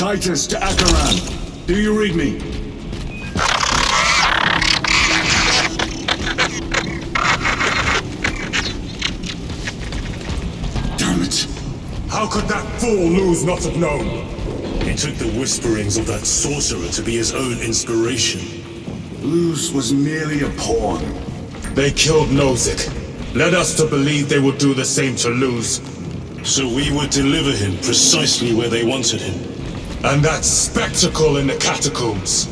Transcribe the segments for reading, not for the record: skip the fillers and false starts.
Titus to Acheran. Do you read me? Damn it. How could that fool Luz not have known? He took the whisperings of that sorcerer to be his own inspiration. Luz was merely a pawn. They killed Nozick. Led us to believe they would do the same to Luz. So we would deliver him precisely where they wanted him. And that spectacle in the catacombs.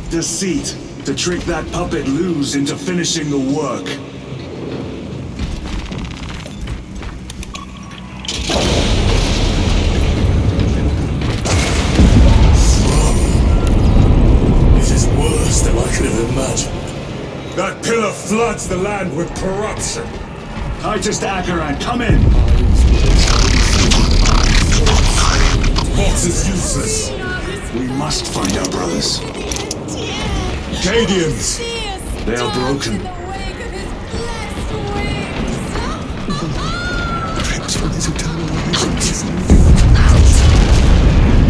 Deceit, to trick that puppet Luz into finishing the work. This is worse than I could have imagined. That pillar floods the land with corruption. Titus to Acheran, come in! Vox is useless. We must find our brothers. Cadians! They are broken.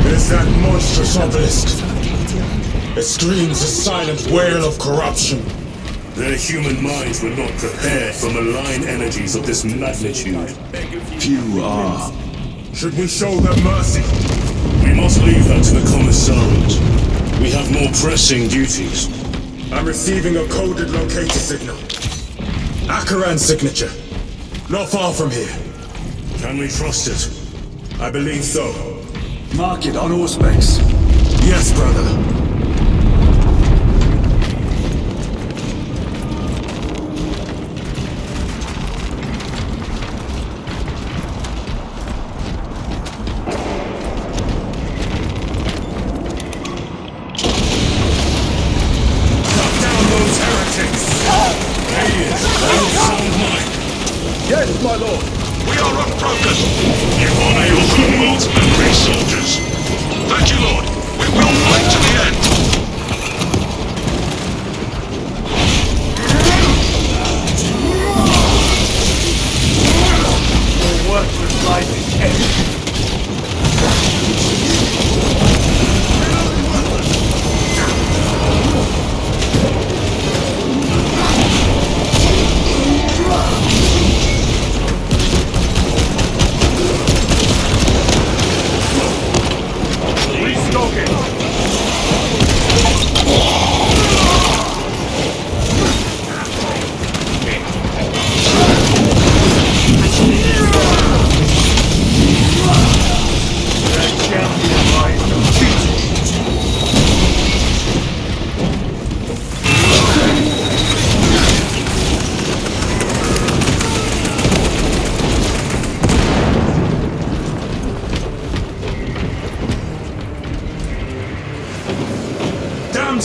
There's that monstrous obelisk. It screams a silent wail of corruption. Their human minds were not prepared for malign energies of this magnitude. Few are. Should we show them mercy? We must leave that to the commissariat. We have more pressing duties. I'm receiving a coded locator signal. Acheran's signature. Not far from here. Can we trust it? I believe so. Mark it on Auspex. Yes, brother. Yes, my lord. We are unbroken. You honor your homeworld and brave soldiers. Thank you, Lord. We will fight to the end. Your worthless life is ended.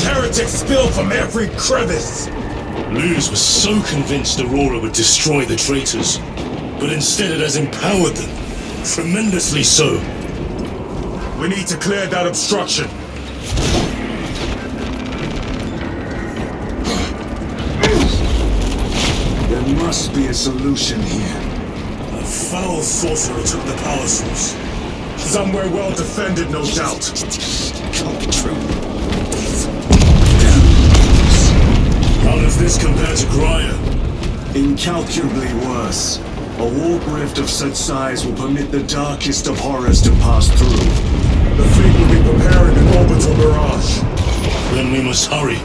Heretics spill from every crevice! Luz was so convinced Aurora would destroy the traitors, but instead it has empowered them. Tremendously so. We need to clear that obstruction. There must be a solution here. A foul sorcerer took the power source. Somewhere well defended, no doubt. Can't be true. How does this compare to Grya? Incalculably worse. A warp rift of such size will permit the darkest of horrors to pass through. The fleet will be preparing an orbital barrage. Then we must hurry.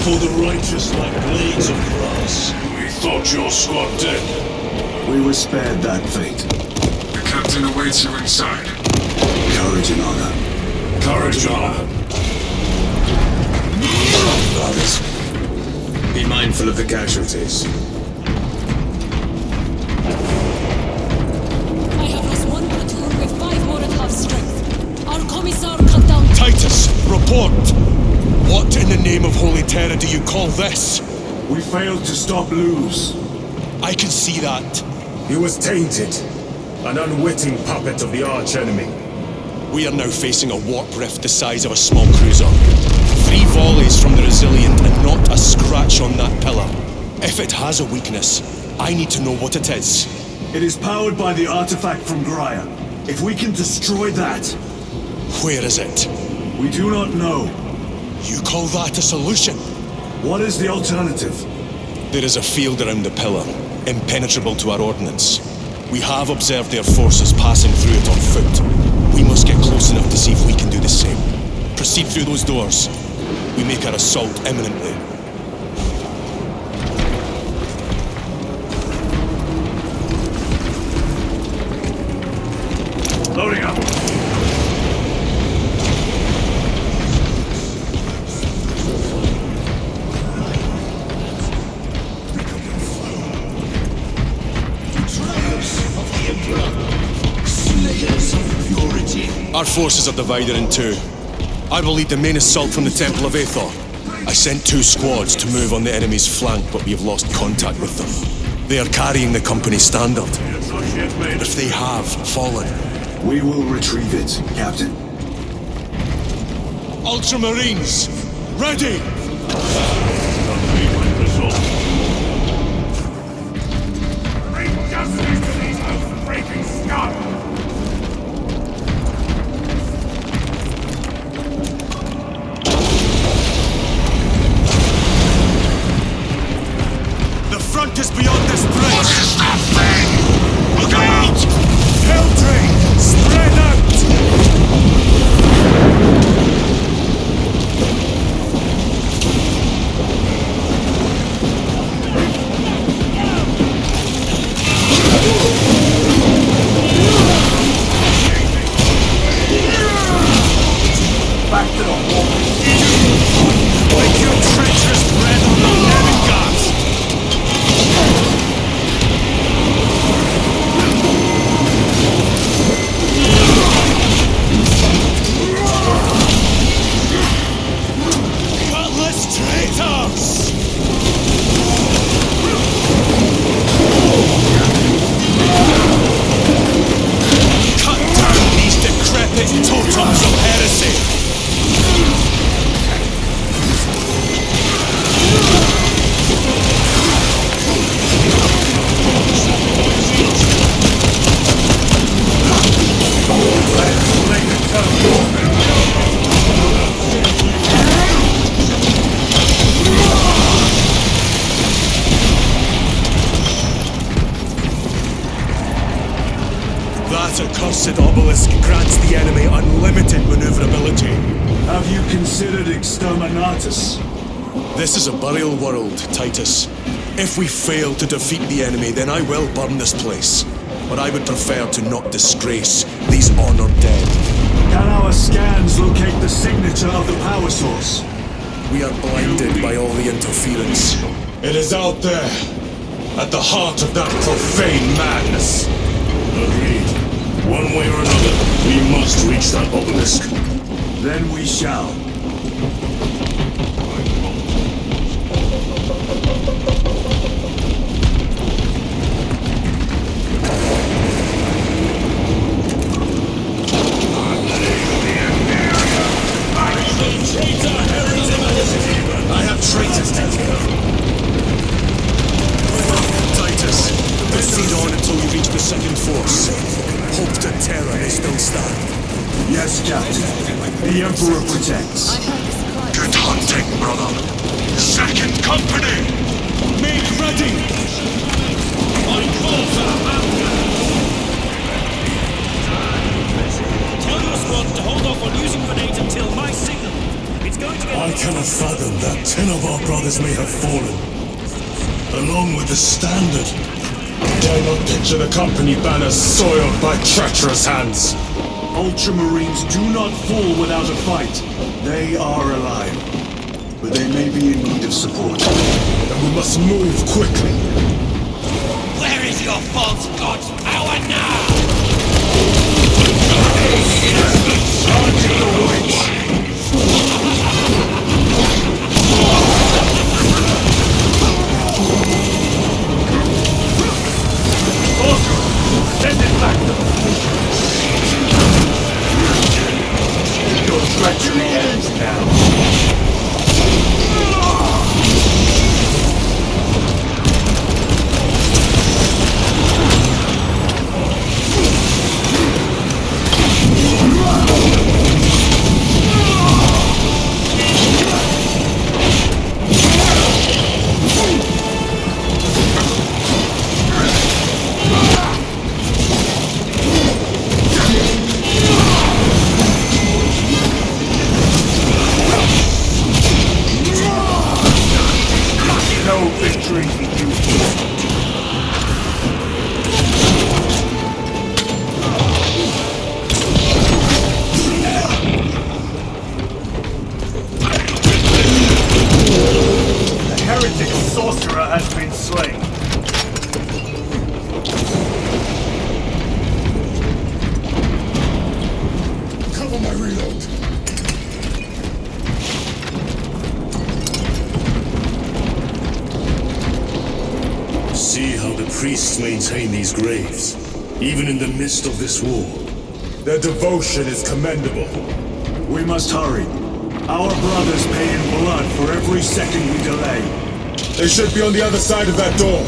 For the righteous like blades of grass. We thought your squad dead. We were spared that fate. The captain awaits you inside. Courage and honor. Courage and honor. Brothers, be mindful of the casualties. support. What in the name of Holy Terra do you call this? We failed to stop Luz. I can see that. He was tainted. An unwitting puppet of the arch-enemy. We are now facing a warp rift the size of a small cruiser. 3 volleys from the Resilient and not a scratch on that pillar. If it has a weakness, I need to know what it is. It is powered by the artifact from Graia. If we can destroy that... Where is it? We do not know. You call that a solution? What is the alternative? There is a field around the pillar, impenetrable to our ordnance. We have observed their forces passing through it on foot. We must get close enough to see if we can do the same. Proceed through those doors. We make our assault imminently. Loading up. Our forces are divided in 2. I will lead the main assault from the Temple of Aethor. I sent 2 squads to move on the enemy's flank, but we have lost contact with them. They are carrying the company standard. If they have fallen, We will retrieve it, Captain. Ultramarines, ready! Bring justice to these oath-breaking scum! The front is beyond this bridge! What is that thing? Look out! Hell train, spread out! Back to the wall. Like your treacherous bread on the lemon gas! Cutlass traitors! Cut down these decrepit totems of heresy! That accursed obelisk grants the enemy unlimited maneuverability. Have you considered Exterminatus? This is a burial world, Titus. If we fail to defeat the enemy, then I will burn this place. But I would prefer to not disgrace these honored dead. Can our scans locate the signature of the power source? We are blinded by all the interference. It is out there, at the heart of that profane madness. Agreed. One way or another, we must reach that obelisk. Then we shall. I have traitors to kill. Titus, proceed on until you reach the second force. Hope to terror may still stand. Yes, Captain. The Emperor protects. Good hunting, brother. Second company! Make ready! I call for a man. Tell your squad to hold off on using grenades until my signal. It's going to get... I cannot fathom that 10 of our brothers may have fallen, along with the standard. Dare not picture the company banners soiled by treacherous hands. Ultramarines do not fall without a fight. They are alive. But they may be in need of support. And we must move quickly. Where is your false god's power now? Charge the witch! Cover my reload. See how the priests maintain these graves, even in the midst of this war. Their devotion is commendable. We must hurry. Our brothers pay in blood for every second we delay. They should be on the other side of that door.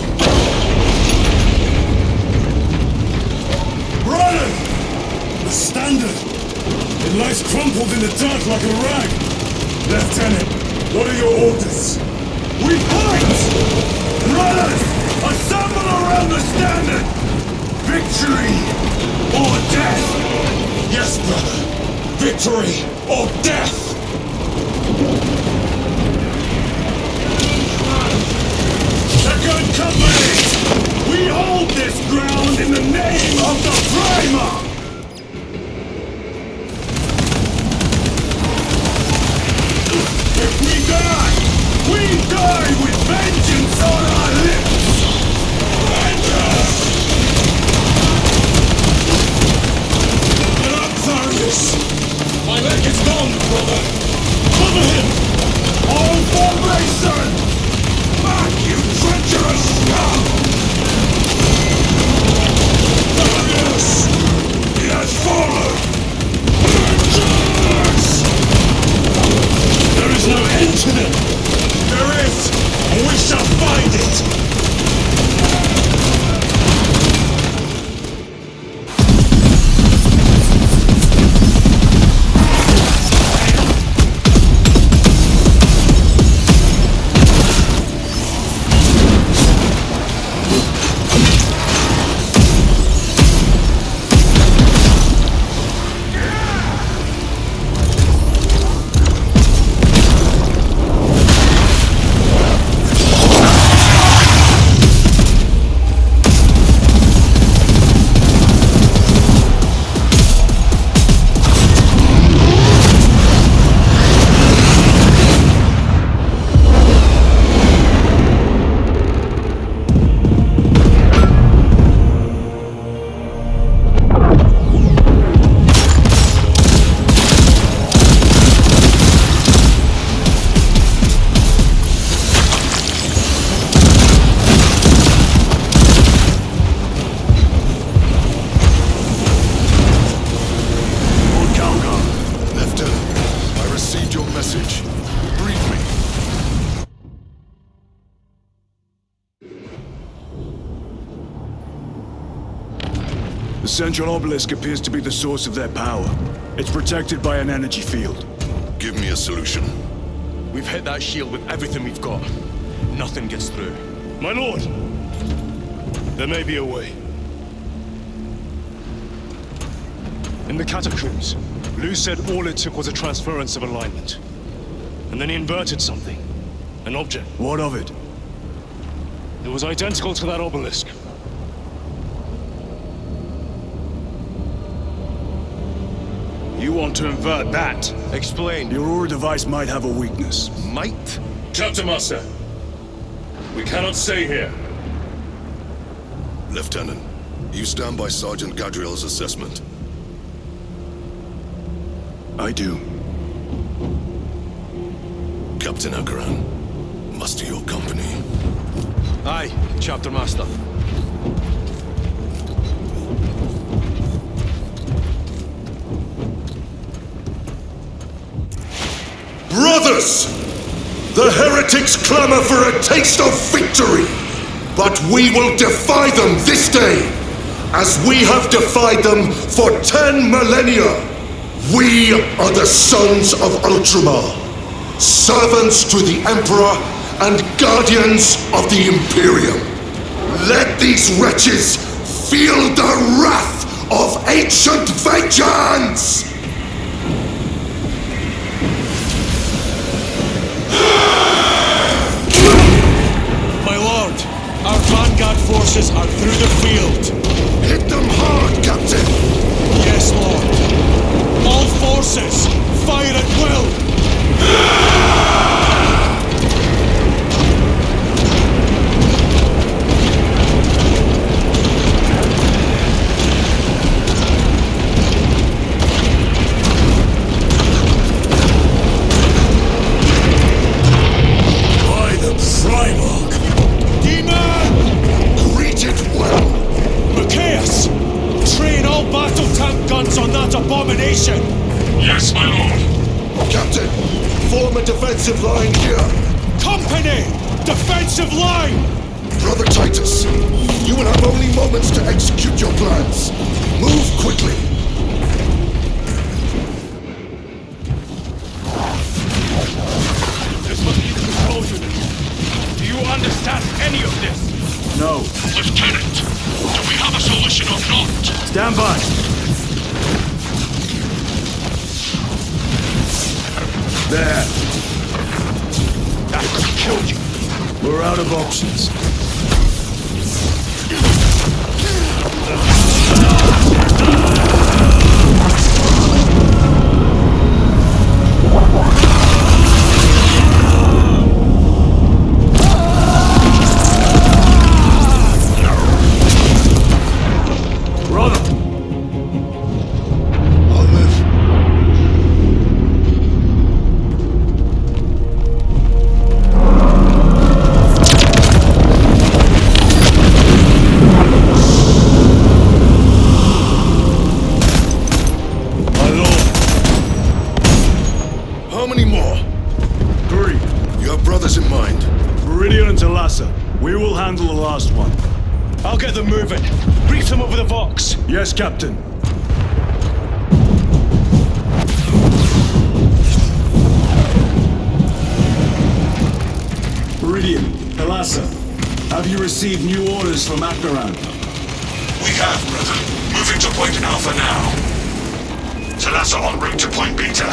Run! The standard! It lies crumpled in the dirt like a rag! Lieutenant, what are your orders? We fight! Brothers, assemble around the standard! Victory or death! Yes, brother. Victory or death! Second Company! We hold this ground in the name of the Primer! If we die with vengeance on our lips! Vengeance! Get up, Tharius! My leg is gone, brother! Cover him! All formation! Back, you treacherous scum! Tharius! He has fallen! Vengeance! There is no end to them! There is, and we shall find it! The central obelisk appears to be the source of their power. It's protected by an energy field. Give me a solution. We've hit that shield with everything we've got. Nothing gets through. My lord! There may be a way. In the catacombs, Lou said all it took was a transference of alignment. And then he inverted something. An object. What of it? It was identical to that obelisk. You want to invert that? Explain. The Aurora device might have a weakness. Might? Chapter Master, we cannot stay here. Lieutenant, you stand by Sergeant Gadriel's assessment. I do. Captain Akaran, muster your company. Aye, Chapter Master. Brothers! The heretics clamor for a taste of victory! But we will defy them this day, as we have defied them for 10 millennia! We are the sons of Ultramar, servants to the Emperor and guardians of the Imperium. Let these wretches feel the wrath of ancient vengeance! My lord, our vanguard forces are through the field. Hit them hard, Captain! Yes, lord. All forces, fire at will! position! Yes, my lord. Captain, form a defensive line here. Company! Defensive line! Brother Titus, you will have only moments to execute your plans. Move quickly. This must be the control unit. Do you understand any of this? No. Lieutenant, do we have a solution or not? Stand by. There. That could have killed you. We're out of options. Brother! I'll live. My lord. How many more? 3. You have brothers in mind. Meridian and Talassa. We will handle the last one. I'll get them moving. Brief them over the Vox. Yes, Captain. Meridian, Talassa, have you received new orders from Akaran? We have, brother. Moving to Point Alpha now. Talassa en route to Point Beta.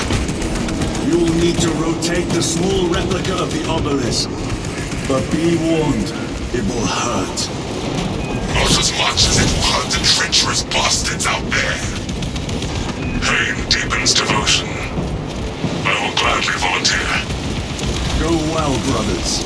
You'll need to rotate the small replica of the obelisk. But be warned, it will hurt. Not as much as it will hurt the treacherous bastards out there. Pain deepens devotion. I will gladly volunteer. Go well, brothers.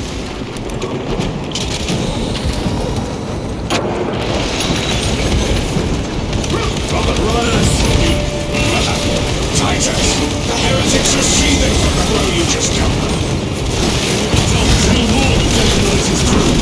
Titus, the heretics are seething from the blow you just got. Tell more to detonate his crew.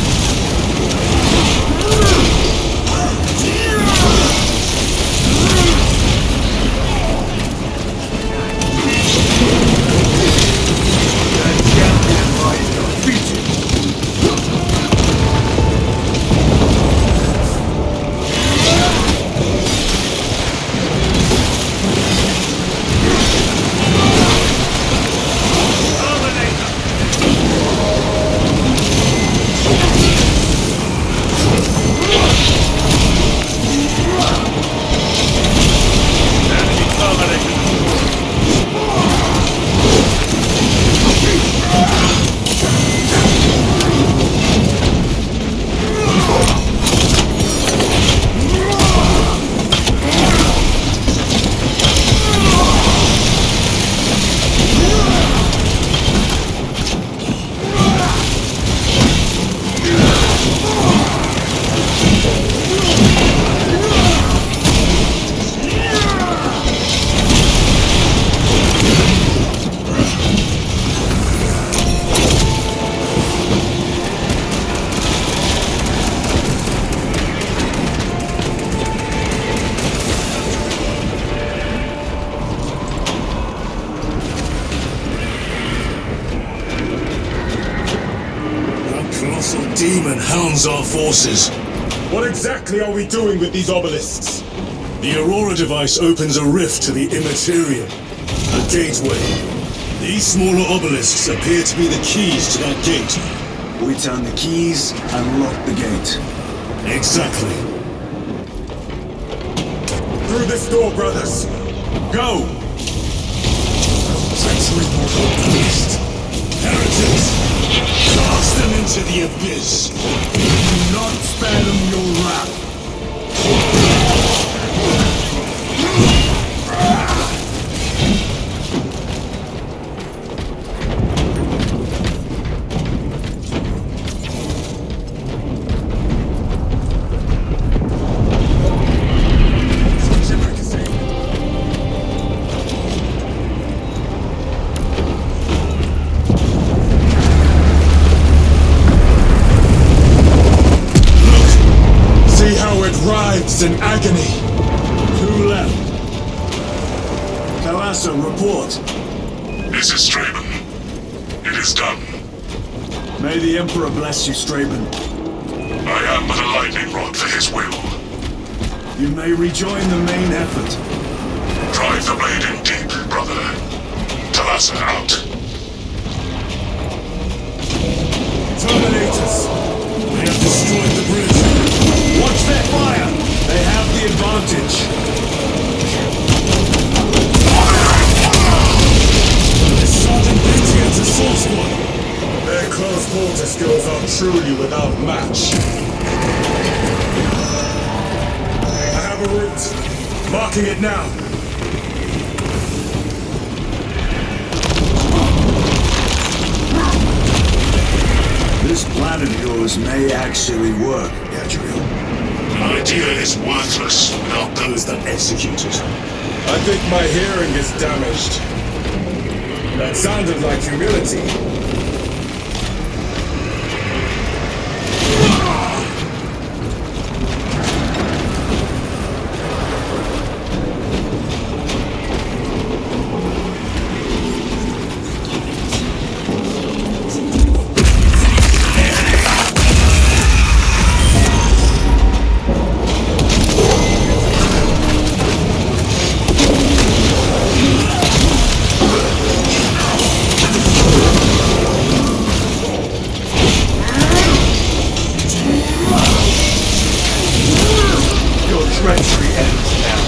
Demon hounds our forces. What exactly are we doing with these obelisks? The Aurora device opens a rift to the Immaterium, a gateway. These smaller obelisks appear to be the keys to that gate. We turn the keys and lock the gate. Exactly. Through this door, brothers. Go! Treachery beast. Heretics! Cast them into the abyss! Do not spare them your wrath. In agony. 2 left. Talassa, report. This is Straben. It is done. May the Emperor bless you, Straben. I am but a lightning rod for his will. You may rejoin the main effort. Drive the blade in deep, brother. Talassa out. Terminators! They have destroyed the bridge. Watch their fire! They have the advantage. Sergeant Benzia's assault squad. Their close quarter skills are truly without match. I have a route. Marking it now. This plan of yours may actually work, Gadriel. The idea is worthless without those that execute it. I think my hearing is damaged. That sounded like humility. Treachery ends now.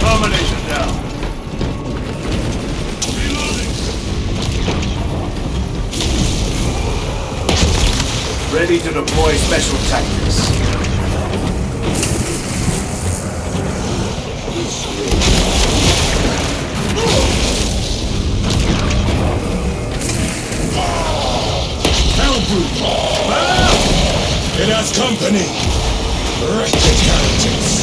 Domination down. Ready to deploy special tactics. It has company. Wretched heretics.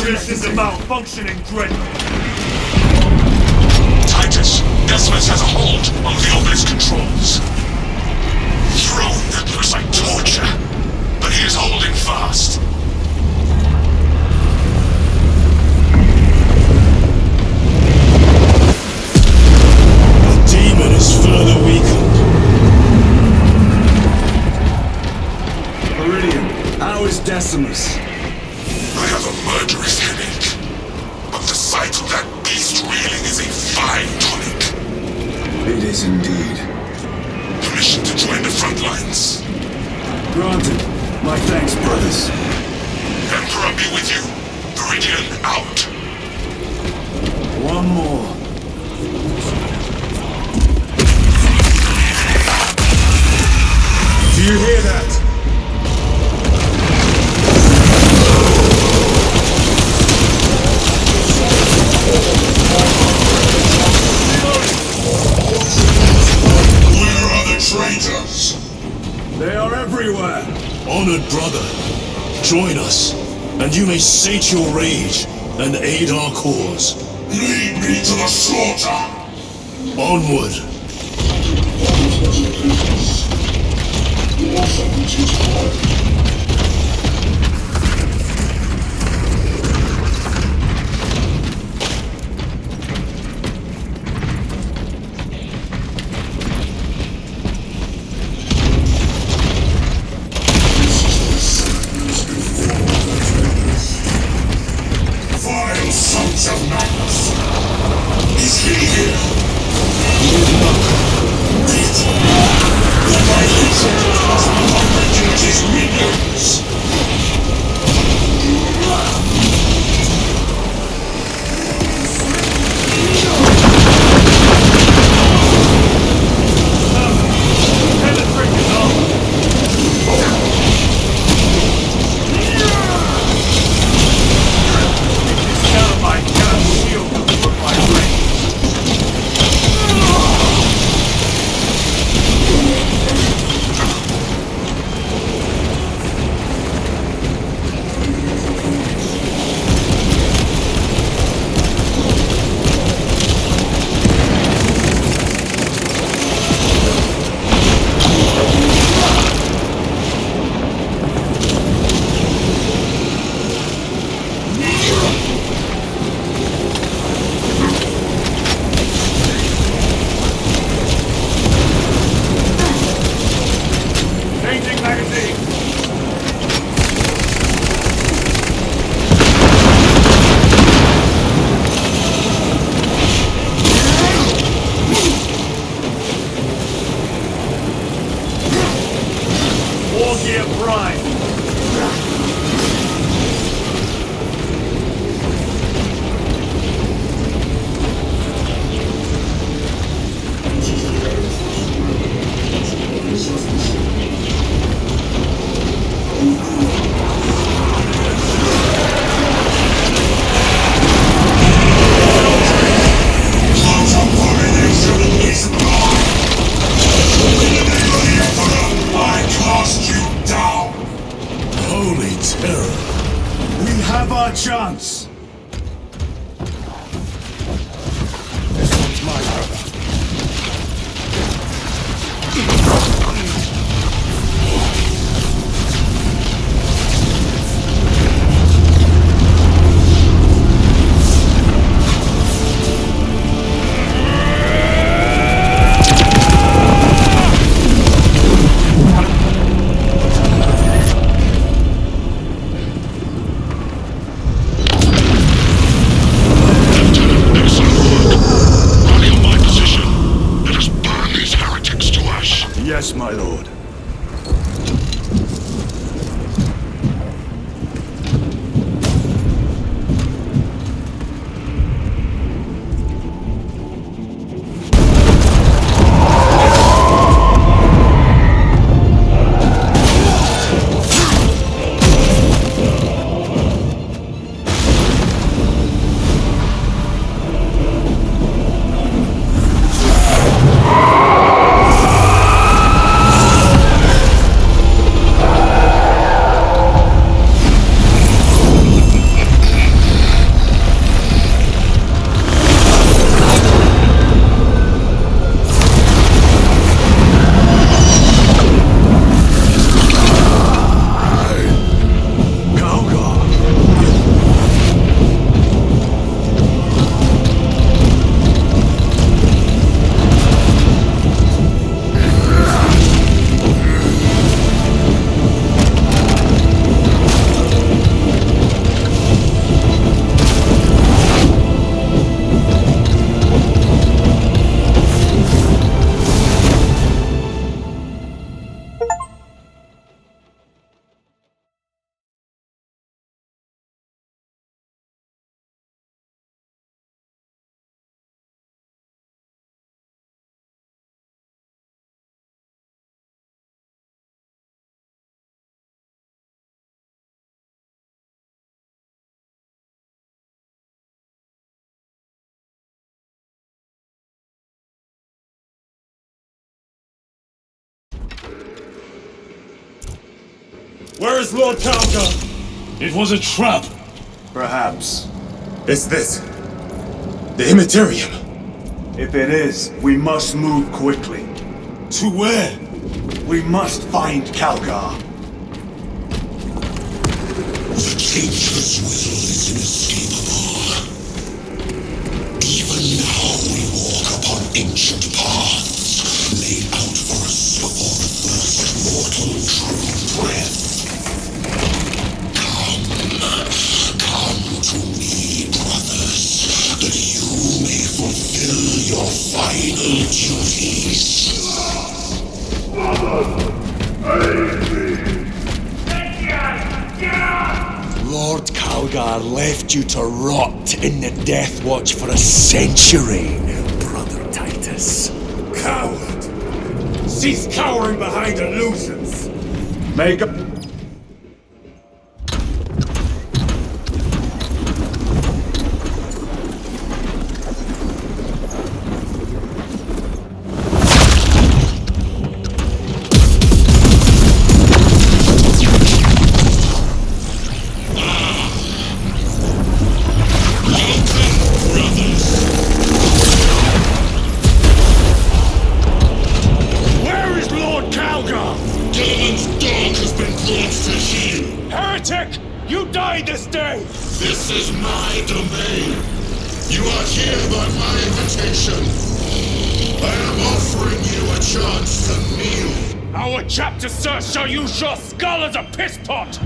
This is a malfunctioning dreadnought. Titus, Decimus has a hold on the obelisk controls. Throne that looks like torture, but he is holding fast. The demon is further weakened. Meridian, how is Decimus? I have a murderous headache, but the sight of that beast reeling is a fine tonic. It is indeed. Permission to join the front lines. Granted. My thanks, brothers. Emperor be with you. Meridian out. One more. Do you hear that? Join us, and you may sate your rage and aid our cause. Lead me to the slaughter! Onward! Vile sons of madness! Is he here? Wait! The violation must be unleashed his minions! Chance! This one's my brother. Yes, my lord. Where is Lord Kalka? It was a trap. Perhaps. It's this. The Immaterium. If it is, we must move quickly. To where? We must find Calgar. The Changeless will is inescapable. Even now we walk upon ancient paths laid out for us before the first mortal true breath. Come to me, brothers, that you may fulfill your final duties. Lord Calgar left you to rot in the Death Watch for a century, Brother Titus. Coward! She's cowering behind illusions! Make a... Where is Lord Calgar? Gilliman's dog has been brought to heel. Heretic! You died this day! This is my domain. You are here by my invitation. I am offering you a chance to kneel. Our chapter, sir, shall use your skull as a piss pot!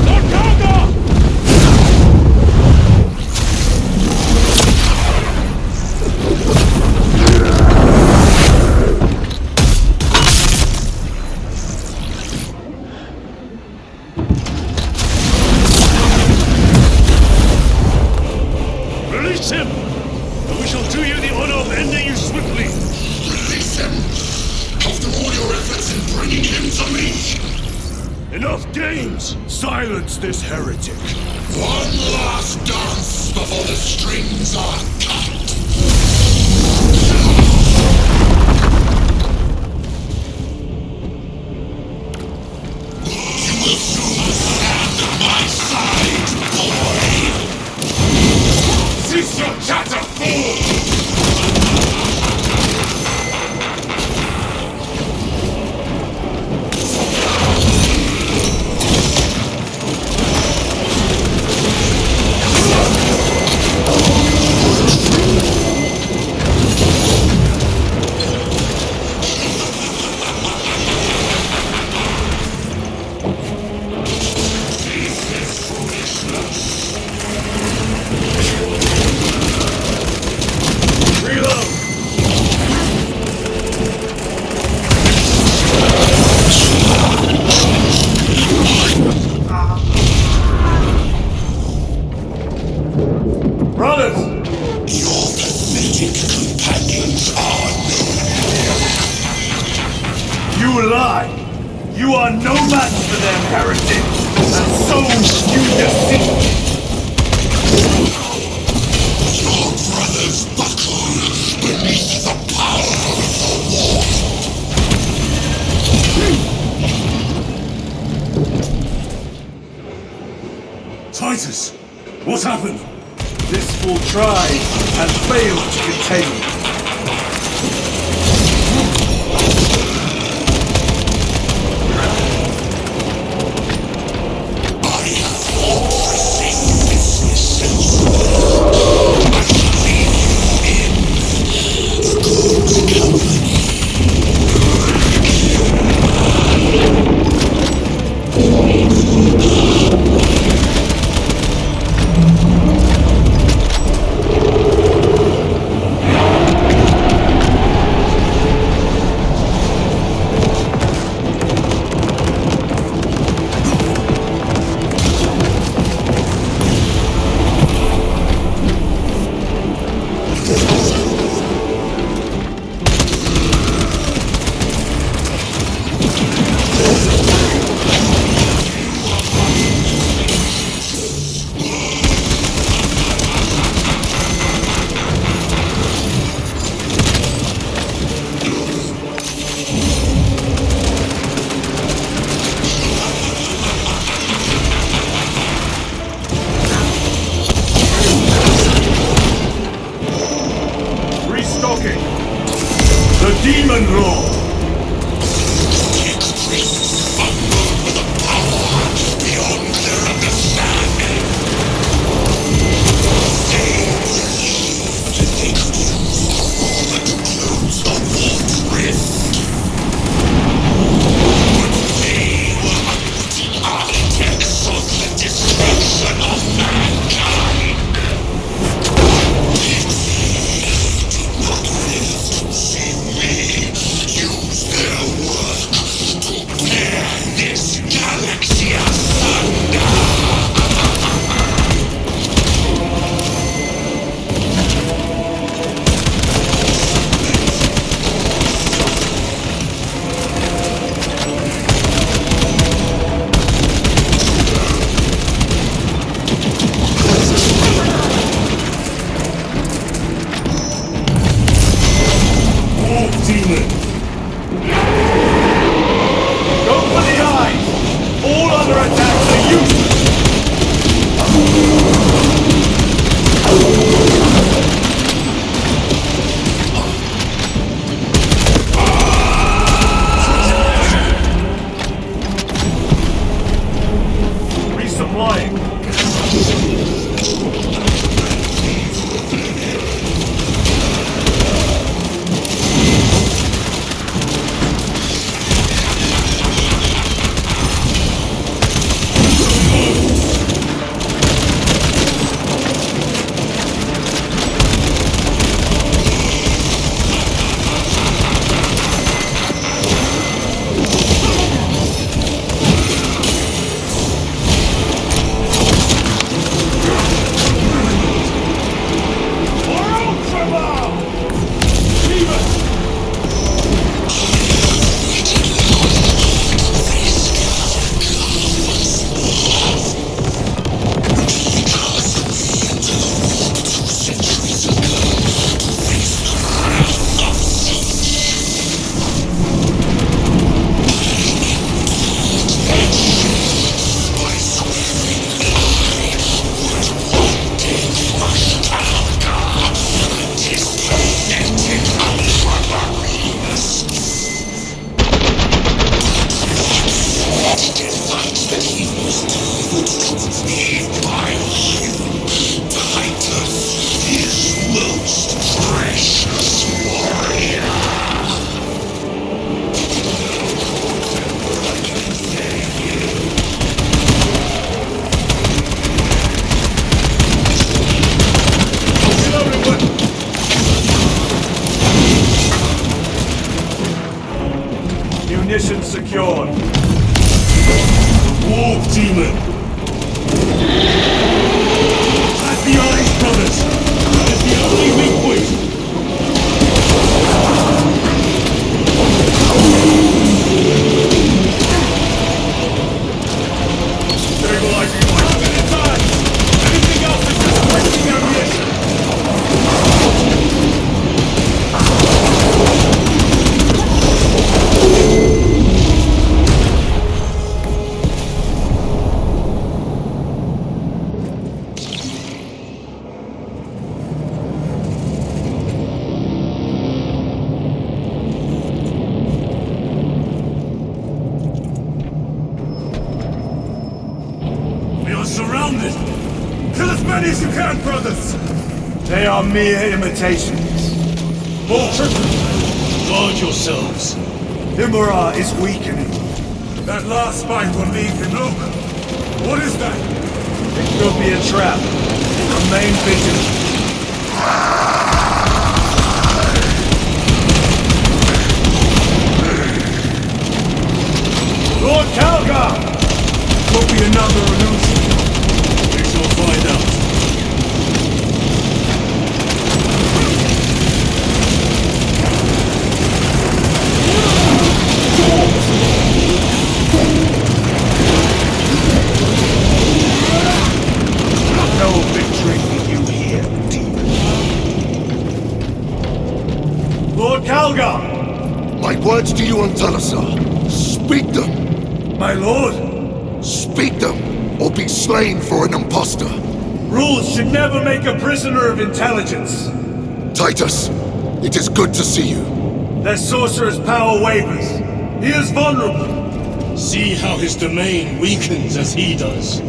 Lord Calgar! Release him! And we shall do you the honor of ending you swiftly! Release him. After all your efforts in bringing him to me. Enough games! Silence this heretic! One last dance before the strings are cut. You will soon stand at my side, boy. Cease your chatter, fool! Brothers! Your pathetic companions are You lie! You are no match for them, heretic! And so you deceive! your brothers buckle beneath the power of the war. Titus! What happened? This fool tried and failed to contain me. I have fought pressing business elsewhere. I shall leave you in the good company. Demon Lord! Munitions secured. Warp demon! At the eyes, brothers! That is the only weak point! Stabilizing my time! Anything else is just wasting ammunition! Surrounded! Kill as many as you can, brothers! They are mere imitations. More troopers! Guard yourselves! Himura is weakening. That last fight will leave him. Look! What is that? It could be a trap. Remain vigilant. Lord Calgar! Could be another illusion. We shall find out. No victory for you here, demon. Lord Calgar! My words to you on Talasar. Speak them! My lord! Speak them, or be slain for an impostor! Rules should never make a prisoner of intelligence. Titus, it is good to see you. Their sorcerer's power wavers. He is vulnerable. See how his domain weakens as he does.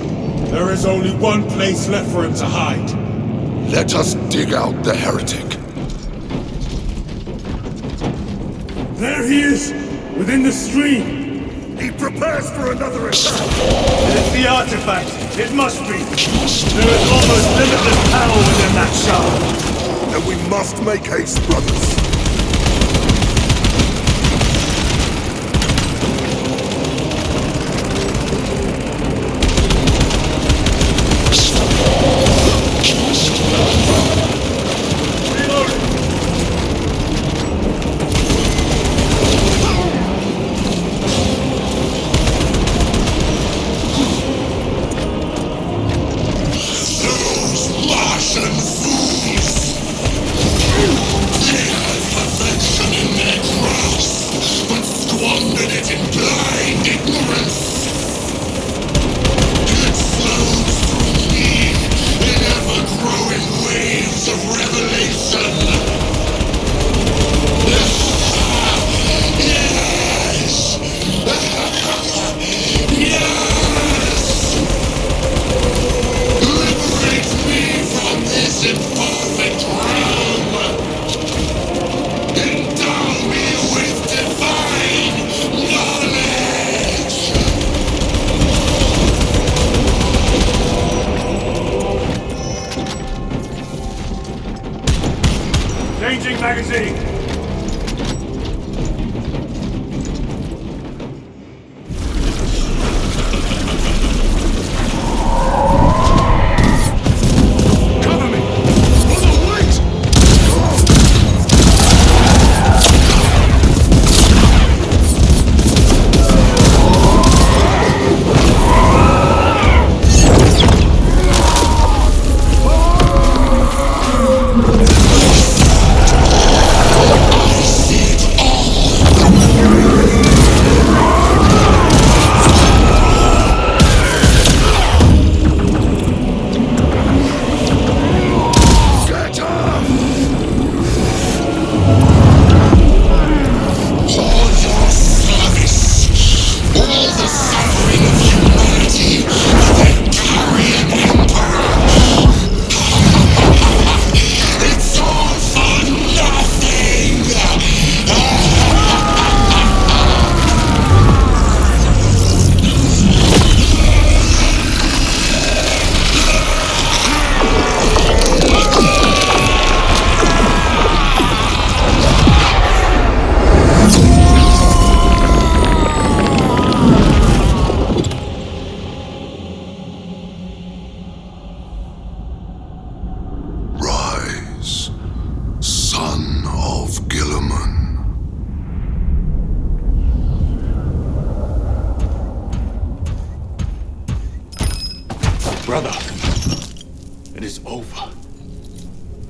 There is only one place left for him to hide. Let us dig out the heretic. There he is, within the stream. He prepares for another attack. It is the artifact. It must be. There is almost limitless power within that shard. Then we must make haste, brothers. Changing magazine. Cover me! Brother, wait! Rise, son of Gilliman. Brother, it is over.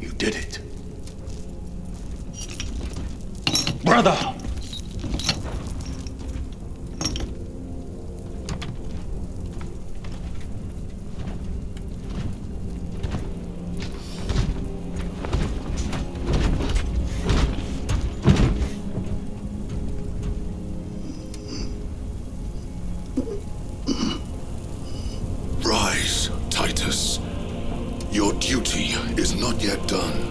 You did it. Brother! Rise, Titus. Your duty is not yet done.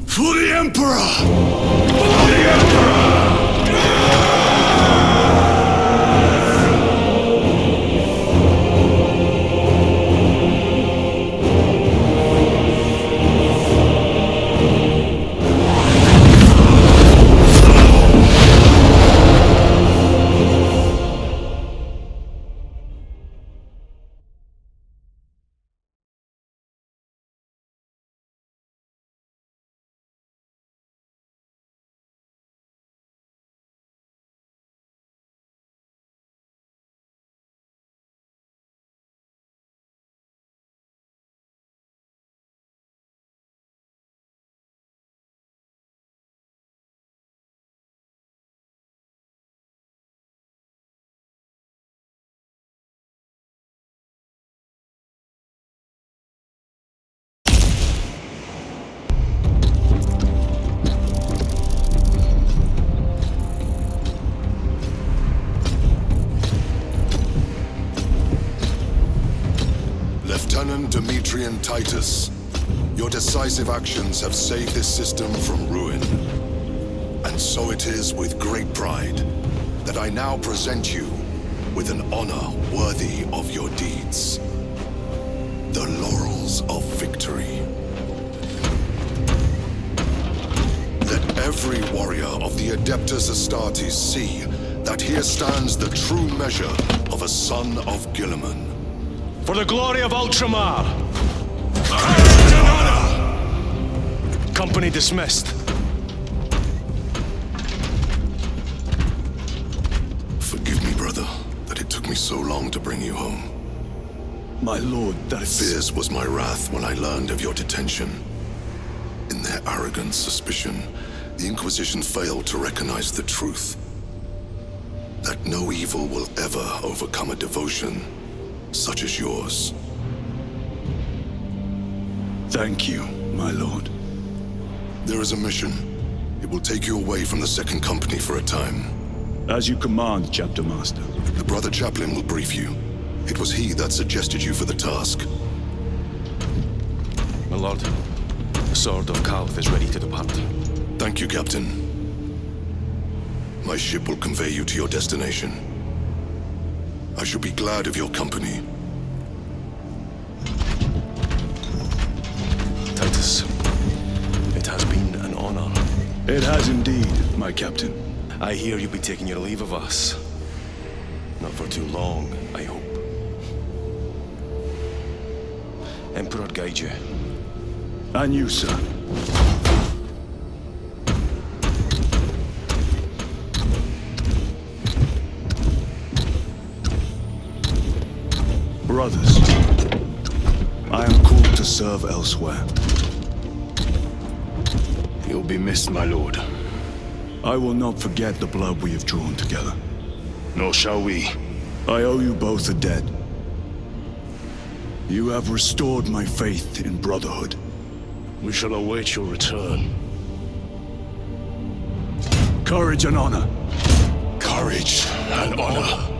For the Emperor! For the Emperor! Captain Demetrian Titus, your decisive actions have saved this system from ruin. And so it is with great pride that I now present you with an honor worthy of your deeds. The laurels of victory. Let every warrior of the Adeptus Astartes see that here stands the true measure of a son of Guilliman. For the glory of Ultramar! Company dismissed. Forgive me, brother, that it took me so long to bring you home. My lord, that's... Fierce was my wrath when I learned of your detention. In their arrogant suspicion, the Inquisition failed to recognize the truth. That no evil will ever overcome a devotion such as yours. Thank you, my lord. There is a mission. It will take you away from the Second Company for a time. As you command, Chapter Master. The Brother Chaplain will brief you. It was he that suggested you for the task. My lord, the Sword of Kalth is ready to depart. Thank you, Captain. My ship will convey you to your destination. I shall be glad of your company. Titus, it has been an honor. It has indeed, my captain. I hear you'll be taking your leave of us. Not for too long, I hope. Emperor guide you. And you, sir. Brothers, I am called to serve elsewhere. You'll be missed, my lord. I will not forget the blood we have drawn together. Nor shall we. I owe you both a debt. You have restored my faith in brotherhood. We shall await your return. Courage and honor. Courage and honor.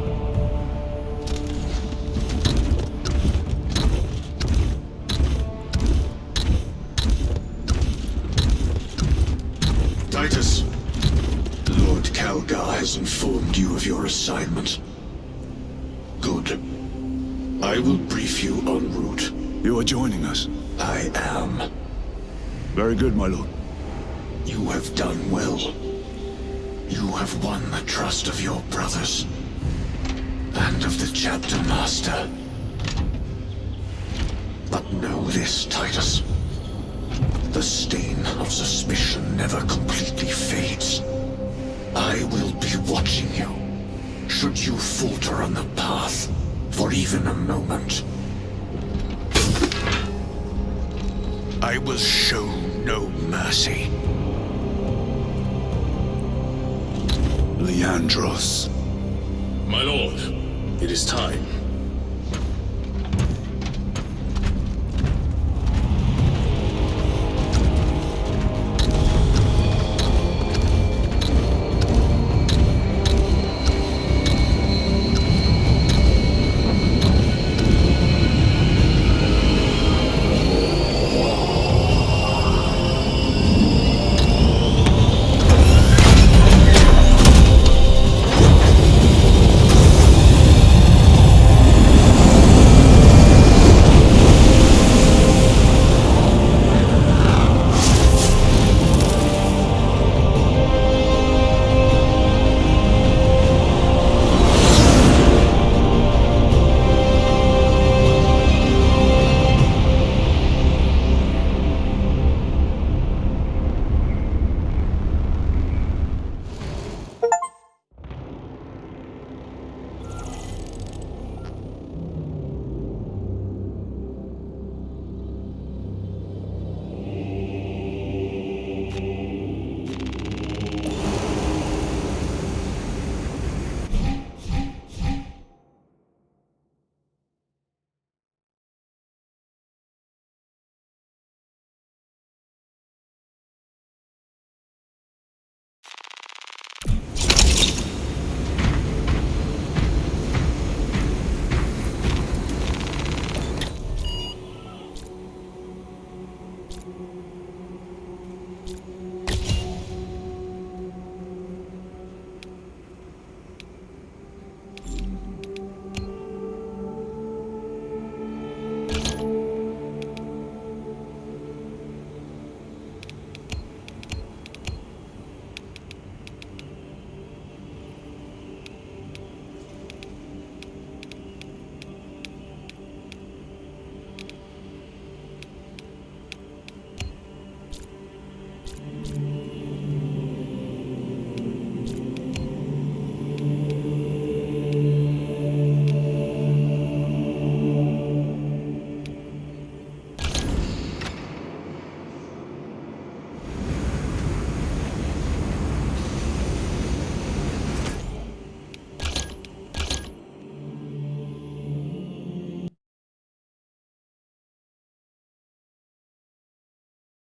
Titus, Lord Calgar has informed you of your assignment. Good. I will brief you en route. You are joining us? I am. Very good, my lord. You have done well. You have won the trust of your brothers. And of the Chapter Master. But know this, Titus. The stain of suspicion never completely fades. I will be watching you, should you falter on the path for even a moment. I will show no mercy. Leandros. My lord, it is time.